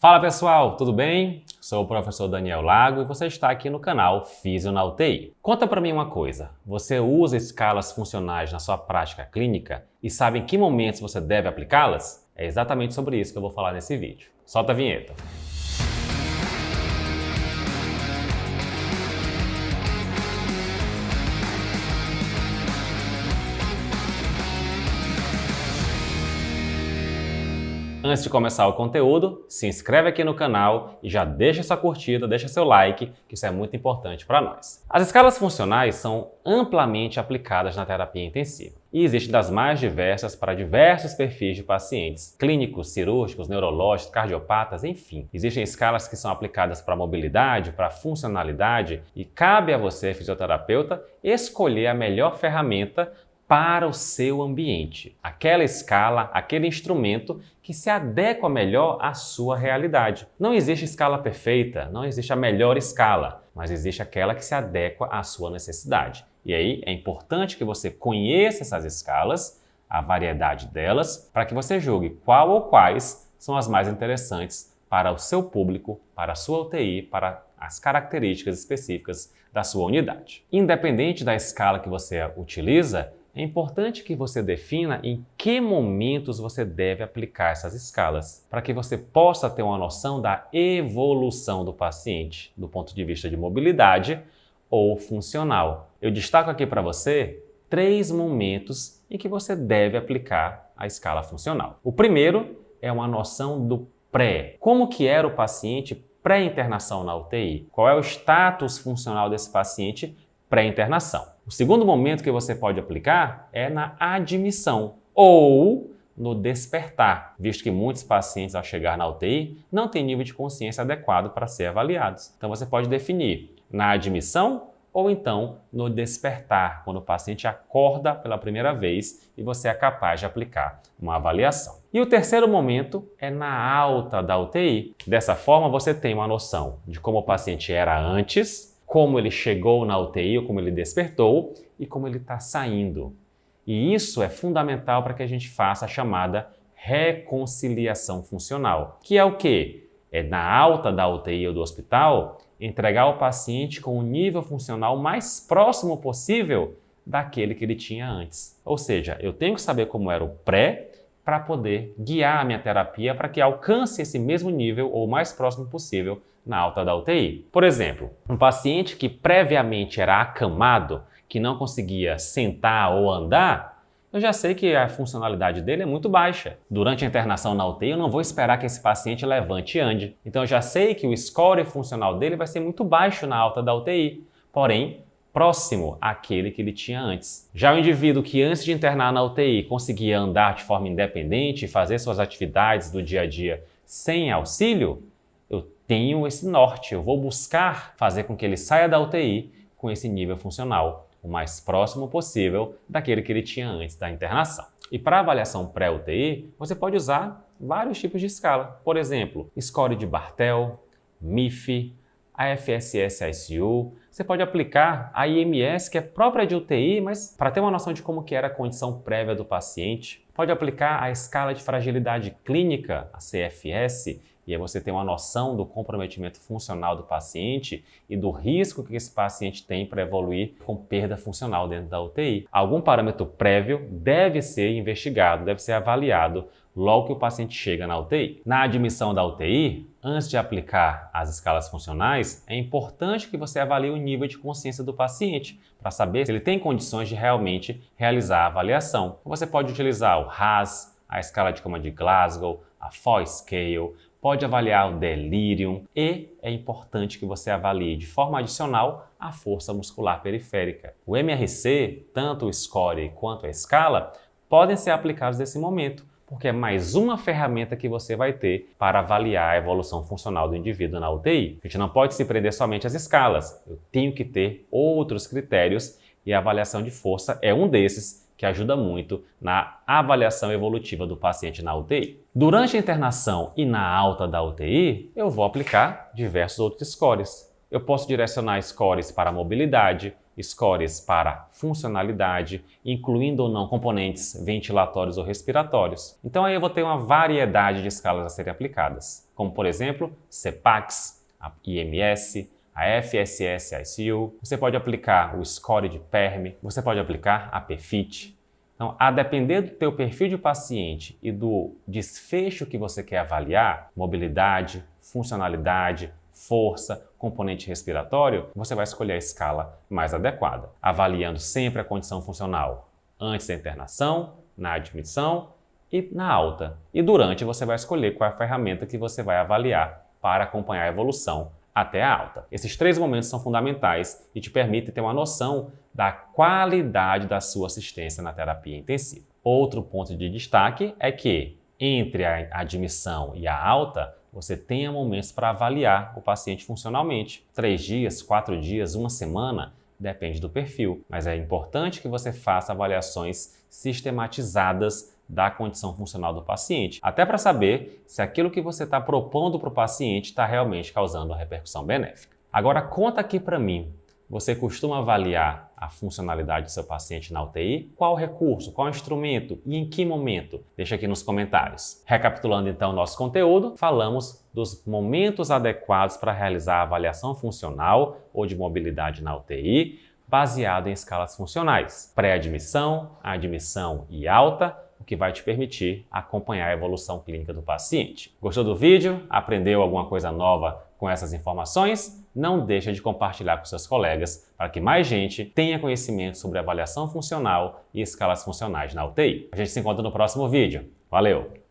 Fala pessoal, tudo bem? Sou o professor Daniel Lago e você está aqui no canal Físio na UTI. Conta para mim uma coisa, você usa escalas funcionais na sua prática clínica e sabe em que momentos você deve aplicá-las? É exatamente sobre isso que eu vou falar nesse vídeo. Solta a vinheta. Antes de começar o conteúdo, se inscreve aqui no canal e já deixa sua curtida, deixa seu like, que isso é muito importante para nós. As escalas funcionais são amplamente aplicadas na terapia intensiva e existem das mais diversas para diversos perfis de pacientes, clínicos, cirúrgicos, neurológicos, cardiopatas, enfim. Existem escalas que são aplicadas para mobilidade, para funcionalidade e cabe a você, fisioterapeuta, escolher a melhor ferramenta para o seu ambiente. Aquela escala, aquele instrumento que se adequa melhor à sua realidade. Não existe escala perfeita, não existe a melhor escala, mas existe aquela que se adequa à sua necessidade. E aí é importante que você conheça essas escalas, a variedade delas, para que você julgue qual ou quais são as mais interessantes para o seu público, para a sua UTI, para as características específicas da sua unidade. Independente da escala que você utiliza, é importante que você defina em que momentos você deve aplicar essas escalas, para que você possa ter uma noção da evolução do paciente, do ponto de vista de mobilidade ou funcional. Eu destaco aqui para você 3 momentos em que você deve aplicar a escala funcional. O primeiro é uma noção do pré. Como que era o paciente pré-internação na UTI? Qual é o status funcional desse paciente pré-internação? O segundo momento que você pode aplicar é na admissão ou no despertar, visto que muitos pacientes ao chegar na UTI não têm nível de consciência adequado para ser avaliados. Então você pode definir na admissão ou então no despertar, quando o paciente acorda pela primeira vez e você é capaz de aplicar uma avaliação. E o terceiro momento é na alta da UTI. Dessa forma você tem uma noção de como o paciente era antes, como ele chegou na UTI, ou como ele despertou e como ele está saindo. E isso é fundamental para que a gente faça a chamada reconciliação funcional, que é o quê? É na alta da UTI ou do hospital, entregar o paciente com o nível funcional mais próximo possível daquele que ele tinha antes. Ou seja, eu tenho que saber como era o pré para poder guiar a minha terapia para que alcance esse mesmo nível ou o mais próximo possível na alta da UTI. Por exemplo, um paciente que previamente era acamado, que não conseguia sentar ou andar, eu já sei que a funcionalidade dele é muito baixa. Durante a internação na UTI, eu não vou esperar que esse paciente levante e ande. Então eu já sei que o score funcional dele vai ser muito baixo na alta da UTI, porém próximo àquele que ele tinha antes. Já o indivíduo que antes de internar na UTI conseguia andar de forma independente e fazer suas atividades do dia a dia sem auxílio, eu tenho esse norte, eu vou buscar fazer com que ele saia da UTI com esse nível funcional o mais próximo possível daquele que ele tinha antes da internação. E para avaliação pré-UTI, você pode usar vários tipos de escala. Por exemplo, score de Bartel, MIF, a FSS-ICU, você pode aplicar a IMS, que é própria de UTI, mas para ter uma noção de como que era a condição prévia do paciente. Pode aplicar a escala de fragilidade clínica, a CFS, e aí você tem uma noção do comprometimento funcional do paciente e do risco que esse paciente tem para evoluir com perda funcional dentro da UTI. Algum parâmetro prévio deve ser investigado, deve ser avaliado logo que o paciente chega na UTI. Na admissão da UTI, antes de aplicar as escalas funcionais, é importante que você avalie o nível de consciência do paciente para saber se ele tem condições de realmente realizar a avaliação. Você pode utilizar o RASS, a escala de coma de Glasgow, a FOI Scale, pode avaliar o delirium e é importante que você avalie de forma adicional a força muscular periférica. O MRC, tanto o score quanto a escala, podem ser aplicados nesse momento, porque é mais uma ferramenta que você vai ter para avaliar a evolução funcional do indivíduo na UTI. A gente não pode se prender somente às escalas, eu tenho que ter outros critérios e a avaliação de força é um desses que ajuda muito na avaliação evolutiva do paciente na UTI. Durante a internação e na alta da UTI, eu vou aplicar diversos outros scores. Eu posso direcionar scores para mobilidade, scores para funcionalidade, incluindo ou não componentes ventilatórios ou respiratórios. Então aí eu vou ter uma variedade de escalas a serem aplicadas. como por exemplo, CPACS, a IMS, a FSS-ICU, você pode aplicar o score de PERM, você pode aplicar a PFIT. Então, a depender do teu perfil de paciente e do desfecho que você quer avaliar, mobilidade, funcionalidade, força, componente respiratório, você vai escolher a escala mais adequada, avaliando sempre a condição funcional antes da internação, na admissão e na alta. E durante você vai escolher qual é a ferramenta que você vai avaliar para acompanhar a evolução até a alta. Esses 3 momentos são fundamentais e te permitem ter uma noção da qualidade da sua assistência na terapia intensiva. Outro ponto de destaque é que entre a admissão e a alta, você tenha momentos para avaliar o paciente funcionalmente. 3 dias, 4 dias, 1 semana, depende do perfil, mas é importante que você faça avaliações sistematizadas da condição funcional do paciente, até para saber se aquilo que você está propondo para o paciente está realmente causando uma repercussão benéfica. Agora conta aqui para mim, você costuma avaliar a funcionalidade do seu paciente na UTI? Qual recurso, qual instrumento e em que momento? Deixa aqui nos comentários. Recapitulando então o nosso conteúdo, falamos dos momentos adequados para realizar a avaliação funcional ou de mobilidade na UTI, baseado em escalas funcionais, pré-admissão, admissão e alta, o que vai te permitir acompanhar a evolução clínica do paciente. Gostou do vídeo? Aprendeu alguma coisa nova com essas informações? Não deixa de compartilhar com seus colegas para que mais gente tenha conhecimento sobre avaliação funcional e escalas funcionais na UTI. A gente se encontra no próximo vídeo. Valeu!